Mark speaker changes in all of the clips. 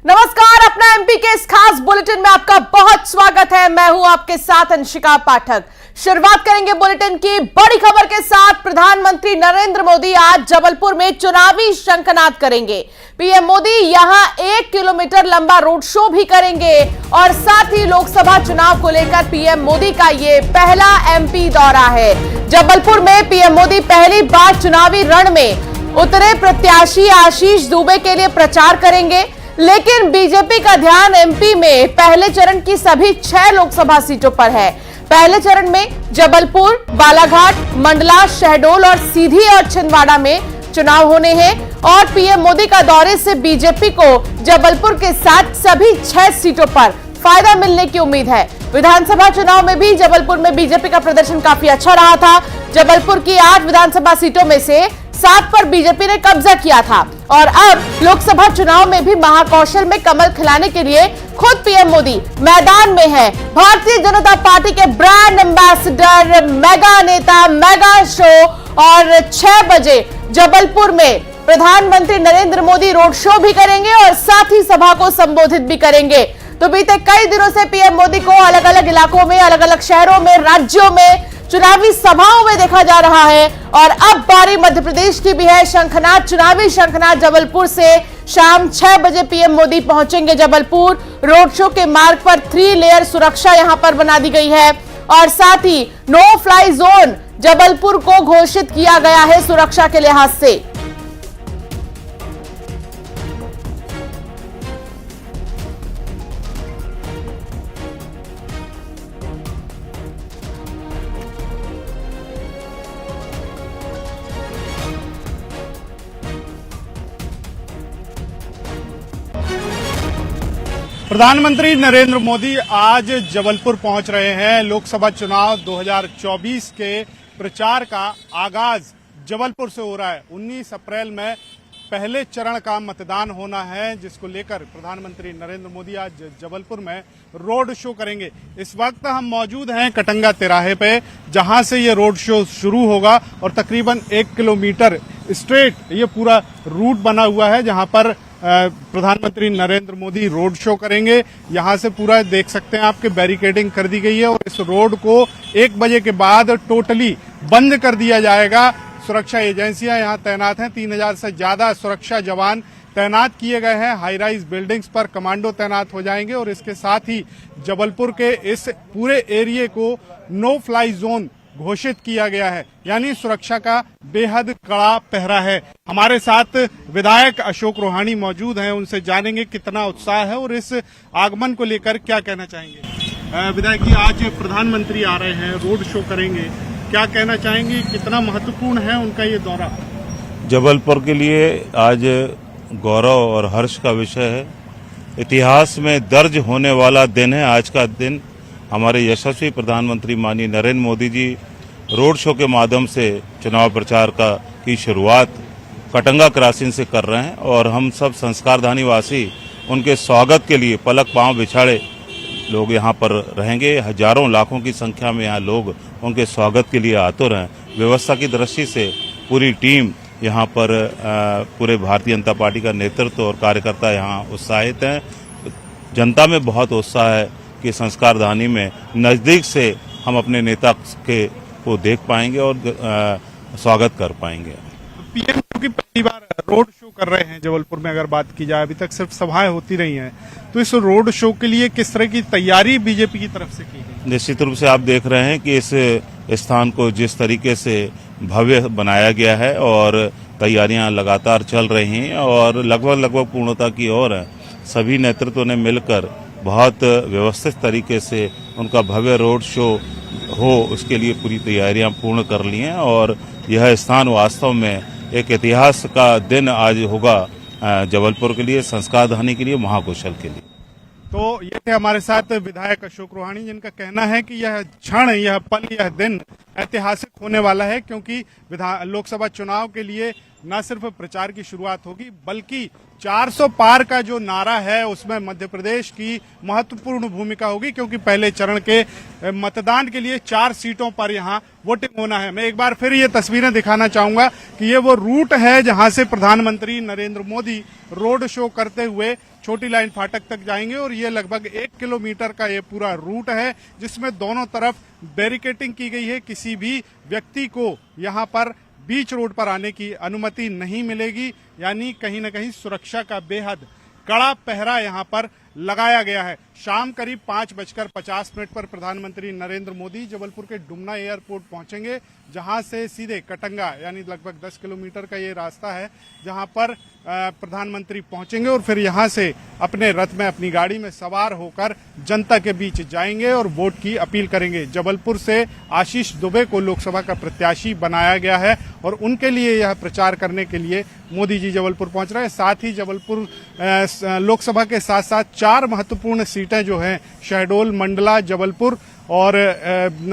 Speaker 1: नमस्कार, अपना एमपी के इस खास बुलेटिन में आपका बहुत स्वागत है। मैं हूं आपके साथ अंशिका पाठक। शुरुआत करेंगे बुलेटिन की बड़ी खबर के साथ। प्रधानमंत्री नरेंद्र मोदी आज जबलपुर में चुनावी शंखनाद करेंगे। पीएम मोदी यहां 1 किलोमीटर लंबा रोड शो भी करेंगे और साथ ही लोकसभा चुनाव को लेकर पीएम मोदी का ये पहला एमपी दौरा है। जबलपुर में पीएम मोदी पहली बार चुनावी रण में उतरे प्रत्याशी आशीष दुबे के लिए प्रचार करेंगे, लेकिन बीजेपी का ध्यान एमपी में पहले चरण की सभी 6 लोकसभा सीटों पर है। पहले चरण में जबलपुर, बालाघाट, मंडला, शहडोल और सीधी और छिंदवाड़ा में चुनाव होने हैं और पीएम मोदी का दौरे से बीजेपी को जबलपुर के साथ सभी 6 सीटों पर फायदा मिलने की उम्मीद है। विधानसभा चुनाव में भी जबलपुर में बीजेपी का प्रदर्शन काफी अच्छा रहा था। जबलपुर की 8 विधानसभा सीटों में से 7 पर बीजेपी ने कब्जा किया था और अब लोकसभा चुनाव में भी महाकौशल में कमल खिलाने के लिए खुद पीएम मोदी मैदान में है। भारतीय जनता पार्टी के ब्रांड एम्बेसडर, मेगा नेता, मेगा शो और 6 बजे जबलपुर में प्रधानमंत्री नरेंद्र मोदी रोड शो भी करेंगे और साथ ही सभा को संबोधित भी करेंगे। तो बीते कई दिनों से पीएम मोदी को अलग अलग इलाकों में, अलग अलग शहरों में, राज्यों में चुनावी सभाओं में देखा जा रहा है और अब बारी मध्य प्रदेश की भी है। शंखनाद, चुनावी शंखनाद जबलपुर से शाम 6 बजे पीएम मोदी पहुंचेंगे जबलपुर। रोड शो के मार्ग पर 3 लेयर सुरक्षा यहां पर बना दी गई है और साथ ही नो फ्लाई जोन जबलपुर को घोषित किया गया है सुरक्षा के लिहाज से।
Speaker 2: प्रधानमंत्री नरेंद्र मोदी आज जबलपुर पहुंच रहे हैं। लोकसभा चुनाव 2024 के प्रचार का आगाज जबलपुर से हो रहा है। 19 अप्रैल में पहले चरण का मतदान होना है, जिसको लेकर प्रधानमंत्री नरेंद्र मोदी आज जबलपुर में रोड शो करेंगे। इस वक्त हम मौजूद हैं कटंगा तिराहे पे, जहां से ये रोड शो शुरू होगा और तकरीबन 1 किलोमीटर स्ट्रेट ये पूरा रूट बना हुआ है, जहां पर प्रधानमंत्री नरेंद्र मोदी रोड शो करेंगे। यहां से पूरा देख सकते हैं आपके बैरिकेडिंग कर दी गई है और इस रोड को 1 बजे के बाद टोटली बंद कर दिया जाएगा। सुरक्षा एजेंसियां यहां तैनात हैं। 3000 से ज्यादा सुरक्षा जवान तैनात किए गए हैं। हाई राइज बिल्डिंग्स पर कमांडो तैनात हो जाएंगे और इसके साथ ही जबलपुर के इस पूरे एरिया को नो फ्लाई जोन घोषित किया गया है, यानी सुरक्षा का बेहद कड़ा पहरा है। हमारे साथ विधायक अशोक रोहानी मौजूद हैं, उनसे जानेंगे कितना उत्साह है और इस आगमन को लेकर क्या कहना चाहेंगे। विधायक जी, आज प्रधानमंत्री आ रहे हैं, रोड शो करेंगे, क्या कहना चाहेंगे, कितना महत्वपूर्ण है उनका ये दौरा?
Speaker 3: जबलपुर के लिए आज गौरव और हर्ष का विषय है। इतिहास में दर्ज होने वाला दिन है आज का दिन। हमारे यशस्वी प्रधानमंत्री माननीय नरेंद्र मोदी जी रोड शो के माध्यम से चुनाव प्रचार की शुरुआत कटंगा क्रॉसिंग से कर रहे हैं और हम सब संस्कारधानी वासी उनके स्वागत के लिए पलक पांव बिछाड़े लोग यहाँ पर रहेंगे। हजारों लाखों की संख्या में यहाँ लोग उनके स्वागत के लिए आतुर हैं। व्यवस्था की दृष्टि से पूरी टीम यहाँ पर पूरे भारतीय जनता पार्टी का नेतृत्व और कार्यकर्ता यहाँ उत्साहित हैं। जनता में बहुत उत्साह है कि संस्कारधानी में नजदीक से हम अपने नेता को देख पाएंगे और स्वागत कर पाएंगे।
Speaker 2: पीएम की पहली बार रोड शो कर रहे हैं जबलपुर में। अगर बात की जाए, अभी तक सिर्फ सभाएं होती रही हैं, तो इस रोड शो के लिए किस तरह की तैयारी बीजेपी की तरफ से की गई?
Speaker 3: निश्चित रूप से आप देख रहे हैं कि इस स्थान को जिस तरीके से भव्य बनाया गया है और तैयारियां लगातार चल रही हैं और लगभग पूर्णता की ओर है। सभी नेतृत्व ने मिलकर बहुत व्यवस्थित तरीके से उनका भव्य रोड शो हो, उसके लिए पूरी तैयारियां पूर्ण कर ली हैं और यह स्थान वास्तव में एक इतिहास का दिन आज होगा जबलपुर के लिए, संस्कारधानी के लिए, महाकौशल के लिए।
Speaker 2: तो ये थे हमारे साथ विधायक अशोक रोहानी, जिनका कहना है कि यह क्षण, यह पल, यह दिन ऐतिहासिक होने वाला है, क्योंकि लोकसभा चुनाव के लिए न सिर्फ प्रचार की शुरुआत होगी बल्कि 400 पार का जो नारा है उसमें मध्य प्रदेश की महत्वपूर्ण भूमिका होगी, क्योंकि पहले चरण के मतदान के लिए 4 सीटों पर यहां वोटिंग होना है। मैं एक बार फिर ये तस्वीरें दिखाना चाहूंगा कि ये वो रूट है जहां से प्रधानमंत्री नरेंद्र मोदी रोड शो करते हुए छोटी लाइन फाटक तक जाएंगे और ये लगभग 1 किलोमीटर का ये पूरा रूट है जिसमें दोनों तरफ बैरिकेडिंग की गई है। किसी भी व्यक्ति को यहां पर बीच रोड पर आने की अनुमति नहीं मिलेगी, यानी कहीं न कहीं सुरक्षा का बेहद कड़ा पहरा यहां पर लगाया गया है। शाम करीब 5:50 पर प्रधानमंत्री नरेंद्र मोदी जबलपुर के डुमना एयरपोर्ट पहुंचेंगे, जहां से सीधे कटंगा यानी लगभग 10 किलोमीटर का ये रास्ता है जहां पर प्रधानमंत्री पहुंचेंगे और फिर यहां से अपने रथ में अपनी गाड़ी में सवार होकर जनता के बीच जाएंगे और वोट की अपील करेंगे। जबलपुर से आशीष दुबे को लोकसभा का प्रत्याशी बनाया गया है और उनके लिए यह प्रचार करने के लिए मोदी जी जबलपुर पहुंच रहे हैं। साथ ही जबलपुर लोकसभा के साथ साथ 4 महत्वपूर्ण सीटें जो हैं शहडोल, मंडला, जबलपुर और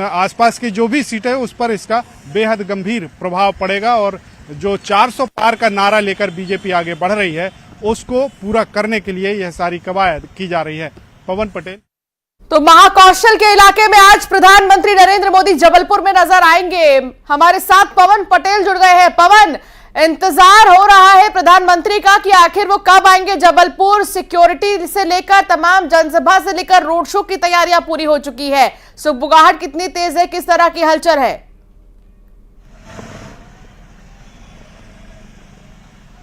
Speaker 2: आसपास की जो भी सीटें उस पर इसका बेहद गंभीर प्रभाव पड़ेगा और जो 400 पार का नारा लेकर बीजेपी आगे बढ़ रही है उसको पूरा करने के लिए यह सारी कवायद की जा रही है। पवन पटेल।
Speaker 1: तो महाकौशल के इलाके में आज प्रधानमंत्री नरेंद्र मोदी जबलपुर में नजर आएंगे। हमारे साथ पवन पटेल जुड़ गए हैं। पवन, इंतजार हो रहा है प्रधानमंत्री का कि आखिर वो कब आएंगे जबलपुर। सिक्योरिटी से लेकर तमाम जनसभा से लेकर रोड शो की तैयारियां पूरी हो चुकी है। सुगबुगाहट कितनी तेज है, किस तरह की हलचल है?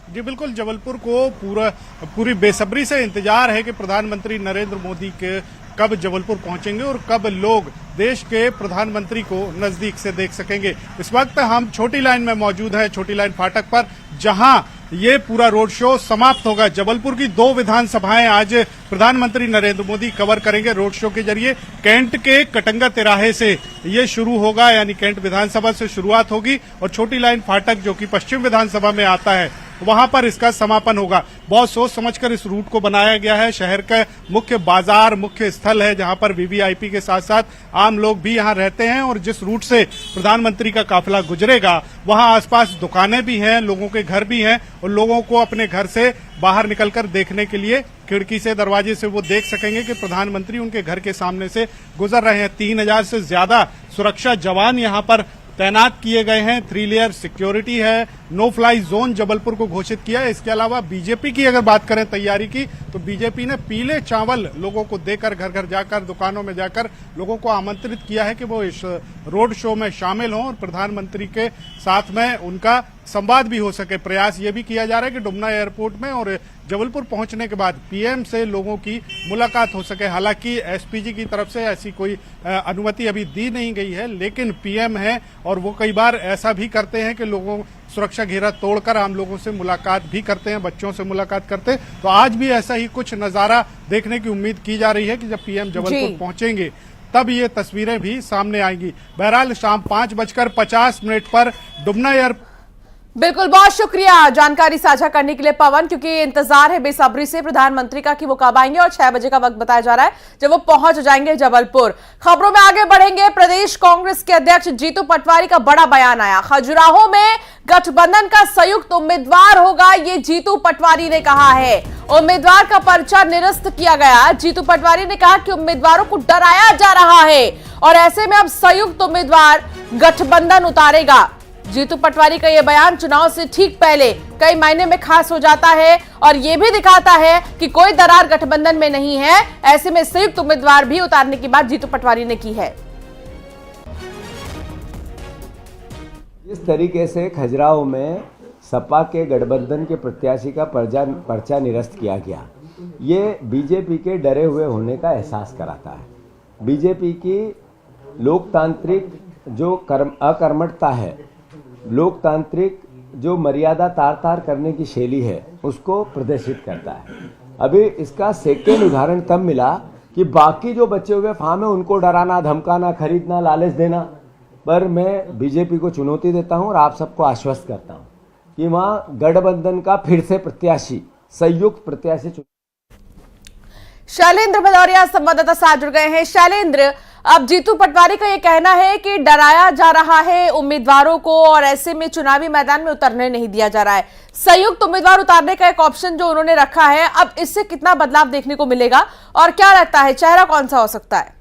Speaker 2: जी बिल्कुल, जबलपुर को पूरी बेसब्री से इंतजार है कि प्रधानमंत्री नरेंद्र मोदी के कब जबलपुर पहुंचेंगे और कब लोग देश के प्रधानमंत्री को नजदीक से देख सकेंगे। इस वक्त हम छोटी लाइन में मौजूद हैं, छोटी लाइन फाटक पर, जहां ये पूरा रोड शो समाप्त होगा। जबलपुर की 2 विधानसभाएं आज प्रधानमंत्री नरेंद्र मोदी कवर करेंगे रोड शो के जरिए। कैंट के कटंगा तिराहे से ये शुरू होगा, यानी कैंट विधानसभा से शुरुआत होगी और छोटी लाइन फाटक जो कि पश्चिम विधानसभा में आता है वहां पर इसका समापन होगा। बहुत सोच समझकर इस रूट को बनाया गया है। शहर का मुख्य बाजार, मुख्य स्थल है जहां पर वीवीआईपी के साथ साथ आम लोग भी यहां रहते हैं और जिस रूट से प्रधानमंत्री का काफिला गुजरेगा वहां आसपास दुकानें भी हैं, लोगों के घर भी हैं और लोगों को अपने घर से बाहर निकलकर देखने के लिए खिड़की से, दरवाजे से वो देख सकेंगे कि प्रधानमंत्री उनके घर के सामने से गुजर रहे हैं। 3000 से ज्यादा सुरक्षा जवान यहां पर तैनात किए गए हैं। 3 लेयर सिक्योरिटी है। नो फ्लाई जोन जबलपुर को घोषित किया है। इसके अलावा बीजेपी की अगर बात करें तैयारी की, तो बीजेपी ने पीले चावल लोगों को देकर, घर घर जाकर, दुकानों में जाकर लोगों को आमंत्रित किया है कि वो इस रोड शो में शामिल हों और प्रधानमंत्री के साथ में उनका संवाद भी हो सके। प्रयास ये भी किया जा रहा है कि डुमना एयरपोर्ट में और जबलपुर पहुंचने के बाद पीएम से लोगों की मुलाकात हो सके। हालांकि एसपीजी की तरफ से ऐसी कोई अनुमति अभी दी नहीं गई है, लेकिन पीएम है और वो कई बार ऐसा भी करते हैं कि लोगों सुरक्षा घेरा तोड़कर आम लोगों से मुलाकात भी करते हैं, बच्चों से मुलाकात करते हैं। तो आज भी ऐसा ही कुछ नजारा देखने की उम्मीद की जा रही है कि जब पीएम जबलपुर पहुंचेंगे तब ये तस्वीरें भी सामने आएंगी। बहरहाल शाम 5:50 पर डुमना एयरपोर्ट।
Speaker 1: बिल्कुल, बहुत शुक्रिया जानकारी साझा करने के लिए पवन, क्योंकि इंतजार है बेसब्री से प्रधानमंत्री का कि वो कब आएंगे और 6 बजे का वक्त बताया जा रहा है जब वो पहुंच जाएंगे जबलपुर। खबरों में आगे बढ़ेंगे। प्रदेश कांग्रेस के अध्यक्ष जीतू पटवारी का बड़ा बयान आया। खजुराहो में गठबंधन का संयुक्त उम्मीदवार होगा, ये जीतू पटवारी ने कहा है। उम्मीदवार का पर्चा निरस्त किया गया। जीतू पटवारी ने कहा कि उम्मीदवारों को डराया जा रहा है और ऐसे में अब संयुक्त उम्मीदवार गठबंधन उतारेगा। जीतू पटवारी का यह बयान चुनाव से ठीक पहले कई मायने में खास हो जाता है और यह भी दिखाता है कि कोई दरार गठबंधन में नहीं है। ऐसे में संयुक्त उम्मीदवार भी उतारने की बात जीतू पटवारी ने की है।
Speaker 4: इस तरीके से खजुराहो में सपा के गठबंधन के प्रत्याशी का पर्चा निरस्त किया गया, ये बीजेपी के डरे हुए होने का एहसास कराता है। बीजेपी की लोकतांत्रिक जो अकर्मठता है, लोकतांत्रिक जो मर्यादा तार करने की शैली है, उसको प्रदर्शित करता है। अभी इसका सेकेंड उदाहरण तब मिला कि बाकी जो बचे हुए फार्म है उनको डराना, धमकाना, खरीदना, लालच देना। पर मैं बीजेपी को चुनौती देता हूं और आप सबको आश्वस्त करता हूं कि वहां गठबंधन का फिर से प्रत्याशी, संयुक्त प्रत्याशी।
Speaker 1: शैलेंद्र भदौरिया संवाददाता साथ जुड़ गए हैं। शैलेंद्र, अब जीतू पटवारी का ये कहना है कि डराया जा रहा है उम्मीदवारों को और ऐसे में चुनावी मैदान में उतरने नहीं दिया जा रहा है। संयुक्त उम्मीदवार उतारने का एक ऑप्शन जो उन्होंने रखा है, अब इससे कितना बदलाव देखने को मिलेगा और क्या रहता है, चेहरा कौन सा हो सकता है?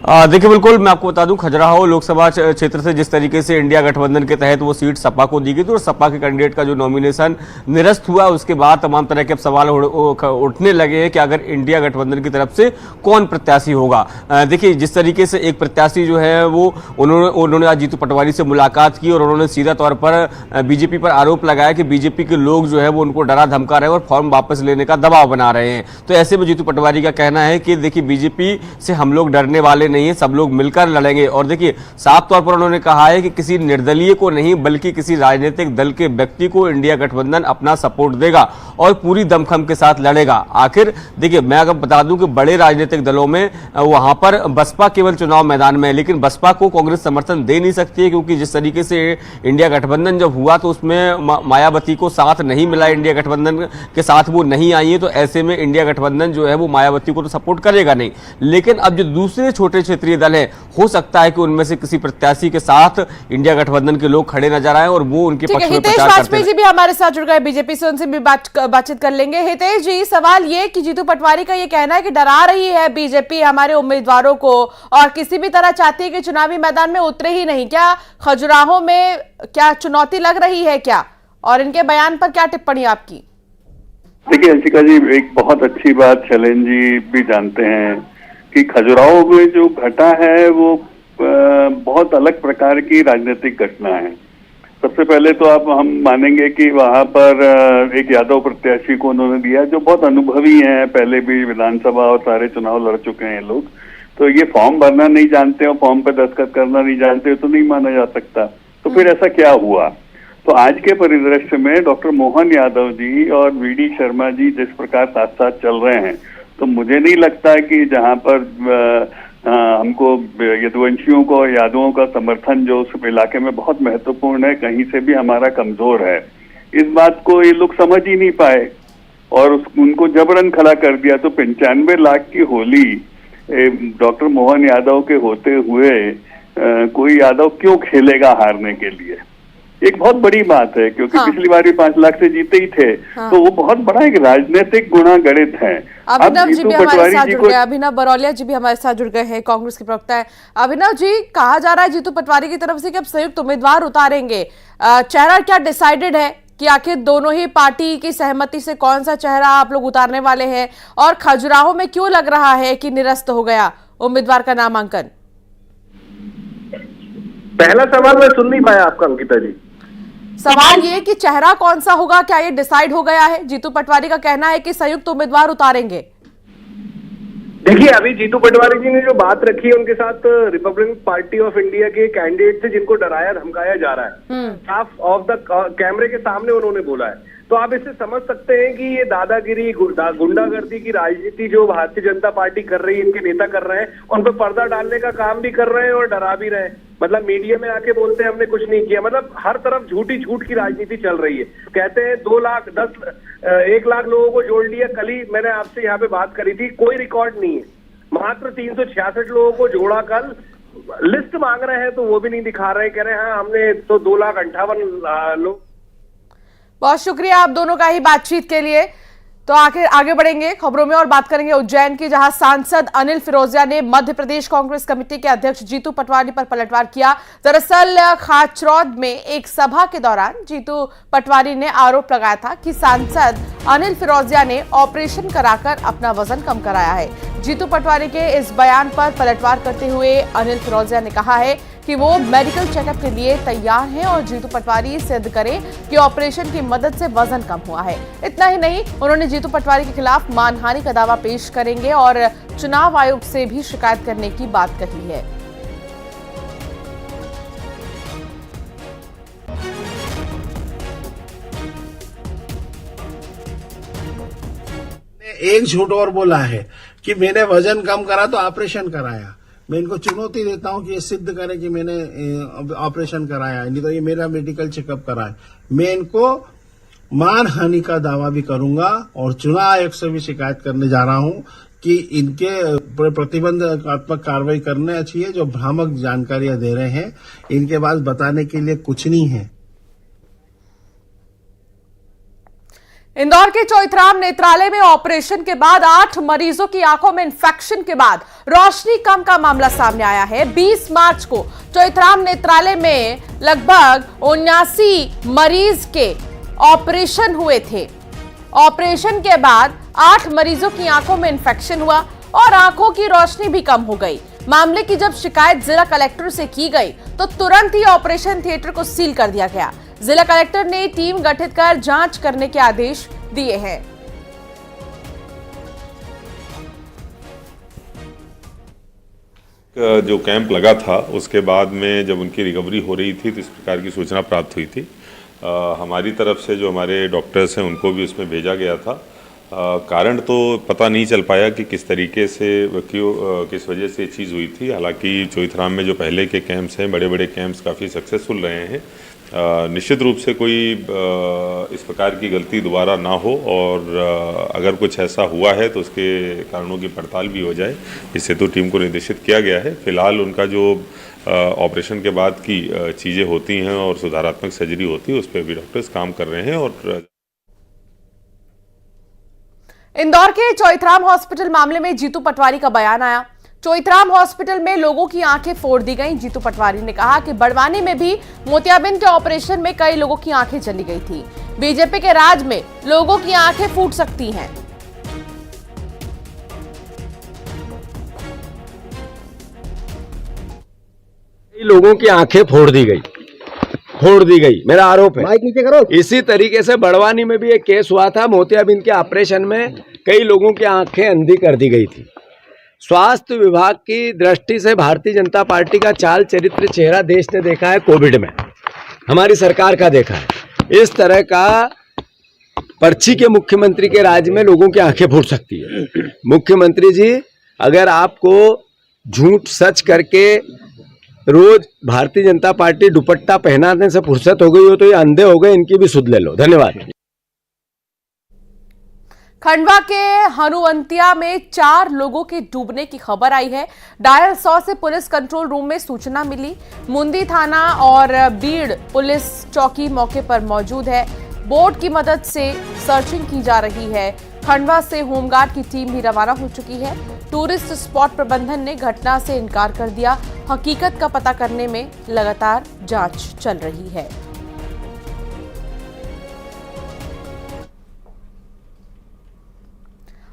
Speaker 5: देखिए, बिल्कुल मैं आपको बता दूं, खजुराहो लोकसभा क्षेत्र से जिस तरीके से इंडिया गठबंधन के तहत वो सीट सपा को दी गई थी और सपा के कैंडिडेट का जो नॉमिनेशन निरस्त हुआ, उसके बाद तमाम तरह के अब सवाल उठने लगे हैं कि अगर इंडिया गठबंधन की तरफ से कौन प्रत्याशी होगा। देखिए, जिस तरीके से एक प्रत्याशी जो है वो उन्होंने आज जीतू पटवारी से मुलाकात की और उन्होंने सीधा तौर पर बीजेपी पर आरोप लगाया कि बीजेपी के लोग जो है वो उनको डरा धमका रहे हैं और फॉर्म वापस लेने का दबाव बना रहे हैं। तो ऐसे में जीतू पटवारी का कहना है कि देखिए, बीजेपी से हम लोग डरने वाले नहीं है, सब लोग मिलकर लड़ेंगे। और देखिए, साफ तौर पर उन्होंने कहा है कि किसी निर्दलीय को नहीं बल्कि किसी राजनीतिक दल के व्यक्ति को इंडिया गठबंधन अपना सपोर्ट देगा और पूरी दमखम के साथ लड़ेगा। आखिर देखिए, मैं अगर बता दूं कि बड़े राजनीतिक दलों में वहां पर बसपा केवल चुनाव मैदान में है, लेकिन बसपा को कांग्रेस समर्थन दे नहीं सकती है, क्योंकि जिस तरीके से इंडिया गठबंधन जब हुआ तो उसमें मायावती को साथ नहीं मिला, इंडिया गठबंधन के साथ वो नहीं आई है। तो ऐसे में इंडिया गठबंधन जो है वो मायावती को तो सपोर्ट करेगा नहीं। लेकिन अब जो दूसरे छोटे क्षेत्रीय दल है, हो सकता है कि उनमें से किसी प्रत्याशी के साथ इंडिया गठबंधन के लोग खड़े नजर आए और वो उनके पक्ष में प्रचार करते हैं।
Speaker 1: जी भी हमारे साथ जुड़ गए बीजेपी से, उनसे भी बातचीत कर लेंगे। हितेश जी, सवाल ये कि जीतू पटवारी का ये कहना है कि डरा रही है बीजेपी हमारे उम्मीदवारों को और किसी भी तरह चाहती है कि चुनावी मैदान में उतरे ही नहीं, क्या खजुराहो में क्या चुनौती लग रही है क्या, और इनके बयान पर क्या टिप्पणी आपकी?
Speaker 6: देखिए अंशिका जी, एक बहुत अच्छी बात शैलेंद्र जी भी जानते हैं कि खजुराहो में जो घटा है वो बहुत अलग प्रकार की राजनीतिक घटना है। सबसे पहले तो आप हम मानेंगे कि वहां पर एक यादव प्रत्याशी को उन्होंने दिया जो बहुत अनुभवी हैं, पहले भी विधानसभा और सारे चुनाव लड़ चुके हैं लोग। तो ये फॉर्म भरना नहीं जानते और फॉर्म पे दस्तखत करना नहीं जानते तो नहीं माना जा सकता। तो फिर ऐसा क्या हुआ? तो आज के परिदृश्य में डॉक्टर मोहन यादव जी और वीडी शर्मा जी जिस प्रकार साथ साथ चल रहे हैं, तो मुझे नहीं लगता कि जहां पर हमको यदुवंशियों को, यादवों का समर्थन जो उस इलाके में बहुत महत्वपूर्ण है, कहीं से भी हमारा कमजोर है, इस बात को ये लोग समझ ही नहीं पाए और उनको जबरन खड़ा कर दिया। तो 95 लाख की होली डॉक्टर मोहन यादव के होते हुए कोई यादव क्यों खेलेगा हारने के लिए? एक बहुत बड़ी बात है, क्योंकि पिछली बार भी 5 लाख से जीते ही थे। तो वो बहुत बड़ा एक राजनीतिक गुणा गणित है।
Speaker 1: अभिनव जी भी हमारे साथ जुड़ गए, अभिनव बरौलिया जी भी हमारे साथ जुड़ गए हैं, कांग्रेस के प्रवक्ता है। अभिनव जी, कहा जा रहा है जीतू पटवारी की तरफ से कि अब संयुक्त उम्मीदवार उतारेंगे, चेहरा क्या डिसाइडेड है कि आखिर दोनों ही पार्टी की सहमति से कौन सा चेहरा आप लोग उतारने वाले हैं, और खजुराहो में क्यों लग रहा है कि निरस्त हो गया उम्मीदवार का नामांकन?
Speaker 7: पहला सवाल मैं सुन नहीं पाया आपका अंकिता जी।
Speaker 1: सवाल ये कि चेहरा कौन सा होगा, क्या ये डिसाइड हो गया है? जीतू पटवारी का कहना है कि संयुक्त उम्मीदवार उतारेंगे।
Speaker 7: देखिए, अभी जीतू पटवारी जी ने जो बात रखी है उनके साथ रिपब्लिकन पार्टी ऑफ इंडिया के कैंडिडेट थे जिनको डराया धमकाया जा रहा है, साफ ऑफ द कैमरे के सामने उन्होंने बोला है। तो आप इससे समझ सकते हैं कि ये दादागिरी, गुंडागर्दी की राजनीति जो भारतीय जनता पार्टी कर रही है, इनके नेता कर रहे हैं, उन पर पर्दा डालने का काम भी कर रहे हैं और डरा भी रहे हैं। मतलब मीडिया में आके बोलते हैं हमने कुछ नहीं किया, मतलब हर तरफ झूठी झूठ की राजनीति चल रही है। कहते हैं 1 लाख लोगों को जोड़ लिया। कल ही मैंने आपसे यहाँ पे बात करी थी, कोई रिकॉर्ड नहीं है, मात्र 366 लोगों को जोड़ा। कल लिस्ट मांग रहे हैं तो वो भी नहीं दिखा रहे, कह रहे हैं हाँ हमने तो 2,58,000 लोग।
Speaker 1: बहुत शुक्रिया आप दोनों का ही बातचीत के लिए। तो आगे बढ़ेंगे खबरों में और बात करेंगे उज्जैन की, जहां सांसद अनिल फिरोजिया ने मध्य प्रदेश कांग्रेस कमेटी के अध्यक्ष जीतू पटवारी पर पलटवार किया। दरअसल खाचरौद में एक सभा के दौरान जीतू पटवारी ने आरोप लगाया था कि सांसद अनिल फिरोजिया ने ऑपरेशन कराकर अपना वजन कम कराया है। जीतू पटवारी के इस बयान पर पलटवार करते हुए अनिल फिरोजिया ने कहा है कि वो मेडिकल चेकअप के लिए तैयार हैं और जीतू पटवारी सिद्ध करें कि ऑपरेशन की मदद से वजन कम हुआ है। इतना ही नहीं, उन्होंने जीतू पटवारी के खिलाफ मानहानि का दावा पेश करेंगे और चुनाव आयोग से भी शिकायत करने की बात कही है।
Speaker 8: एक झूठ और बोला है कि मैंने वजन कम करा तो ऑपरेशन कराया। मैं इनको चुनौती देता हूं कि ये सिद्ध करें कि मैंने ऑपरेशन कराया, नहीं तो ये मेरा मेडिकल चेकअप कराए। मैं इनको मानहानि का दावा भी करूंगा और चुनाव आयोग से भी शिकायत करने जा रहा हूं कि इनके प्रतिबंधात्मक कार्रवाई करना चाहिए। जो भ्रामक जानकारियां दे रहे हैं इनके पास बताने के लिए कुछ नहीं है।
Speaker 1: इंदौर के चौइथराम नेत्रालय में ऑपरेशन के बाद 8 मरीजों की आंखों में इंफेक्शन के बाद रोशनी कम का मामला सामने आया है। 20 मार्च को चौइथराम नेत्रालय में लगभग 79 मरीज के ऑपरेशन हुए थे। ऑपरेशन के बाद 8 मरीजों की आंखों में इंफेक्शन हुआ और आंखों की रोशनी भी कम हो गई। मामले की जब शिकायत जिला कलेक्टर से की गई तो तुरंत ही ऑपरेशन थिएटर को सील कर दिया गया। जिला कलेक्टर ने टीम गठित कर जांच करने के आदेश दिए हैं।
Speaker 9: जो कैंप लगा था उसके बाद में जब उनकी रिकवरी हो रही थी तो इस प्रकार की सूचना प्राप्त हुई थी। हमारी तरफ से जो हमारे डॉक्टर्स हैं उनको भी उसमें भेजा गया था। कारण तो पता नहीं चल पाया कि किस तरीके से किस वजह से ये चीज़ हुई थी। हालांकि चौइथराम में जो पहले के कैंप्स हैं, बड़े बड़े कैंप्स काफ़ी सक्सेसफुल रहे हैं। निश्चित रूप से कोई इस प्रकार की गलती दोबारा ना हो और अगर कुछ ऐसा हुआ है तो उसके कारणों की पड़ताल भी हो जाए। इस हेतु टीम को निर्देशित किया गया है। फिलहाल उनका जो ऑपरेशन के बाद की चीज़ें होती हैं और सुधारात्मक सर्जरी होती है उस पर भी डॉक्टर्स काम कर रहे हैं। और
Speaker 1: इंदौर के चौइथराम हॉस्पिटल मामले में जीतू पटवारी का बयान आया। चौइथराम हॉस्पिटल में लोगों की आंखें फोड़ दी गईं। जीतू पटवारी ने कहा कि बड़वानी में भी मोतियाबिंद के ऑपरेशन में कई लोगों की आंखें चली गई थी। बीजेपी के राज में लोगों की आंखें फूट सकती हैं।
Speaker 4: लोगों की आंखें फोड़ दी गई, मेरा आरोप है। माइक नीचे करो। इसी तरीके से बड़वानी में भी एक केस हुआ था। मोतियाबिंद के ऑपरेशन में कई लोगों की आंखें अंधी कर दी गई थी। स्वास्थ्य विभाग की दृष्टि से भारतीय जनता पार्टी का चाल चरित्र चेहरा देश ने देखा है। कोविड में हमारी सरकार का देखा है। इस तरह का पर्ची के मुख्यमंत्री के राज्य में लोगों की आंखें फूट सकती है। मुख्यमंत्री जी, अगर आपको झूठ सच करके रोज भारतीय जनता पार्टी दुपट्टा पहनाने से फुर्सत हो गई हो तो ये अंधे हो गए, इनकी भी सुध ले लो। धन्यवाद।
Speaker 1: खंडवा के हनुवंतिया में 4 लोगों के डूबने की खबर आई है। डायल 100 से पुलिस कंट्रोल रूम में सूचना मिली। मुंदी थाना और बीड़ पुलिस चौकी मौके पर मौजूद है। बोट की मदद से सर्चिंग की जा रही है। खंडवा से होमगार्ड की टीम भी रवाना हो चुकी है। टूरिस्ट स्पॉट प्रबंधन ने घटना से इनकार कर दिया। हकीकत का पता करने में लगातार जांच चल रही है।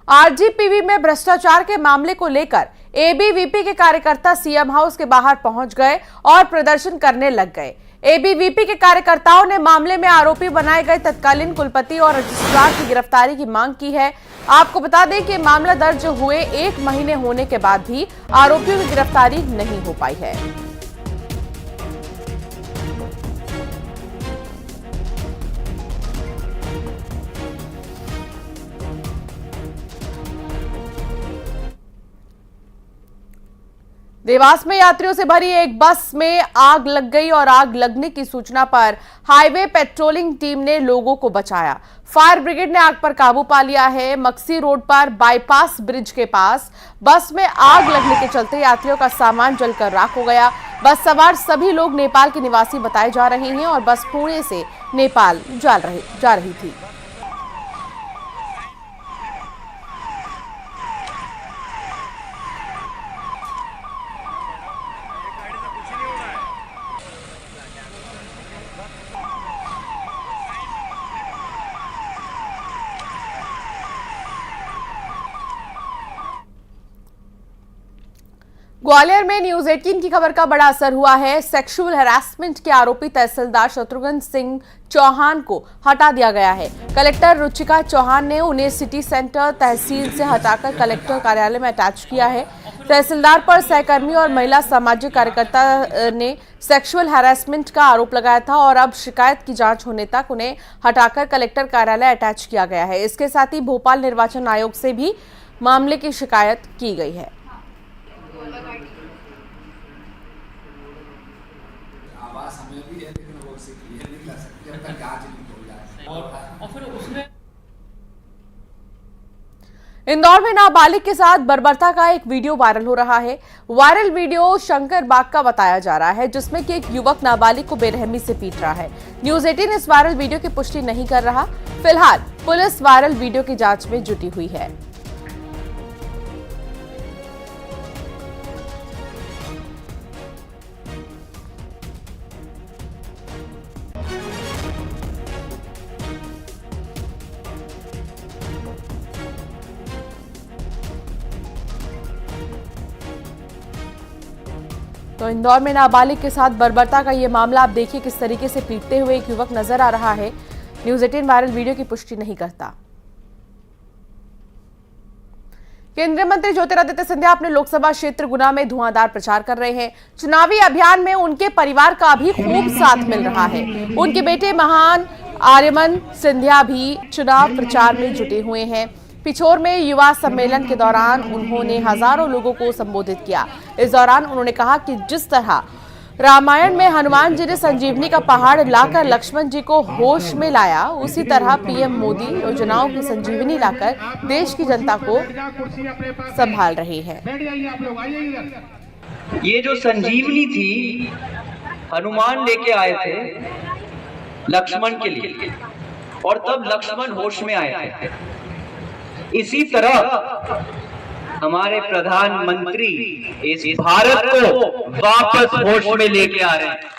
Speaker 1: आरजीपीवी में भ्रष्टाचार के मामले को लेकर एबीवीपी के कार्यकर्ता सीएम हाउस के बाहर पहुंच गए और प्रदर्शन करने लग गए। एबीवीपी के कार्यकर्ताओं ने मामले में आरोपी बनाए गए तत्कालीन कुलपति और रजिस्ट्रार की गिरफ्तारी की मांग की है। आपको बता दें कि मामला दर्ज हुए 1 महीने होने के बाद भी आरोपियों की गिरफ्तारी नहीं हो पाई है। देवास में यात्रियों से भरी एक बस में आग लग गई और आग लगने की सूचना पर हाईवे पेट्रोलिंग टीम ने लोगों को बचाया। फायर ब्रिगेड ने आग पर काबू पा लिया है। मक्सी रोड पर बाईपास ब्रिज के पास बस में आग लगने के चलते यात्रियों का सामान जलकर राख हो गया। बस सवार सभी लोग नेपाल के निवासी बताए जा रहे हैं और बस पुणे से नेपाल जा रही थी। ग्वालियर में न्यूज 18 की खबर का बड़ा असर हुआ है। सेक्सुअल हैरेसमेंट के आरोपी तहसीलदार शत्रुघ्न सिंह चौहान को हटा दिया गया है। कलेक्टर रुचिका चौहान ने उन्हें सिटी सेंटर तहसील से हटाकर कलेक्टर कार्यालय में अटैच किया है। तहसीलदार पर सहकर्मी और महिला सामाजिक कार्यकर्ता ने सेक्सुअल हैरेसमेंट का आरोप लगाया था और अब शिकायत की जांच होने तक उन्हें हटाकर कलेक्टर कार्यालय अटैच किया गया है। इसके साथ ही भोपाल निर्वाचन आयोग से भी मामले की शिकायत की गई है। इंदौर में नाबालिग के साथ बर्बरता का एक वीडियो वायरल हो रहा है। वायरल वीडियो शंकर बाग का बताया जा रहा है, जिसमें कि एक युवक नाबालिग को बेरहमी से पीट रहा है। न्यूज़ 18 इस वायरल वीडियो की पुष्टि नहीं कर रहा। फिलहाल पुलिस वायरल वीडियो की जांच में जुटी हुई है। तो इंदौर में नाबालिग के साथ बर्बरता का ये मामला, आप देखिए किस तरीके से पीटते हुए एक युवक नजर आ रहा है। न्यूज़ 18 वायरल वीडियो की पुष्टि नहीं करता। केंद्रीय मंत्री ज्योतिरादित्य सिंधिया अपने लोकसभा क्षेत्र गुना में धुआंधार प्रचार कर रहे हैं। चुनावी अभियान में उनके परिवार का भी खूब साथ मिल रहा है। उनके बेटे महान आर्यमन सिंधिया भी चुनाव प्रचार में जुटे हुए हैं। पिछोर में युवा सम्मेलन के दौरान उन्होंने हजारों लोगों को संबोधित किया। इस दौरान उन्होंने कहा कि जिस तरह रामायण में हनुमान जी ने संजीवनी का पहाड़ लाकर लक्ष्मण जी को होश में लाया, उसी तरह पीएम मोदी योजनाओं की संजीवनी लाकर देश की जनता को संभाल रहे हैं।
Speaker 10: ये जो संजीवनी थी, हनुमान लेके आए थे लक्ष्मण के लिए, और तब लक्ष्मण होश में आए थे। इसी तरह हमारे प्रधानमंत्री इस भारत को वापस होश में लेके आ रहे हैं।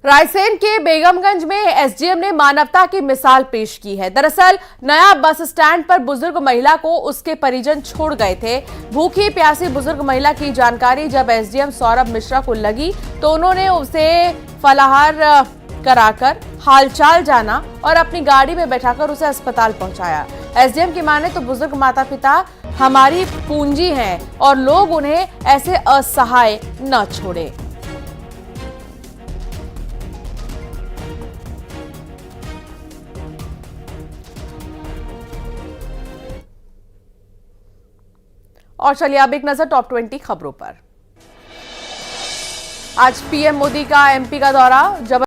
Speaker 1: रायसेन के बेगमगंज में एसडीएम ने मानवता की मिसाल पेश की है। दरअसल नया बस स्टैंड पर बुजुर्ग महिला को उसके परिजन छोड़ गए थे। भूखी प्यासी बुजुर्ग महिला की जानकारी जब एसडीएम सौरभ मिश्रा को लगी तो उन्होंने उसे फलाहार कराकर हालचाल जाना और अपनी गाड़ी में बैठाकर उसे अस्पताल पहुंचाया। एसडीएम की माने तो बुजुर्ग माता पिता हमारी पूंजी हैं और लोग उन्हें ऐसे असहाय न छोड़े। और चलिए अब एक नजर टॉप 20 खबरों पर। आज पीएम मोदी का एमपी का दौरा।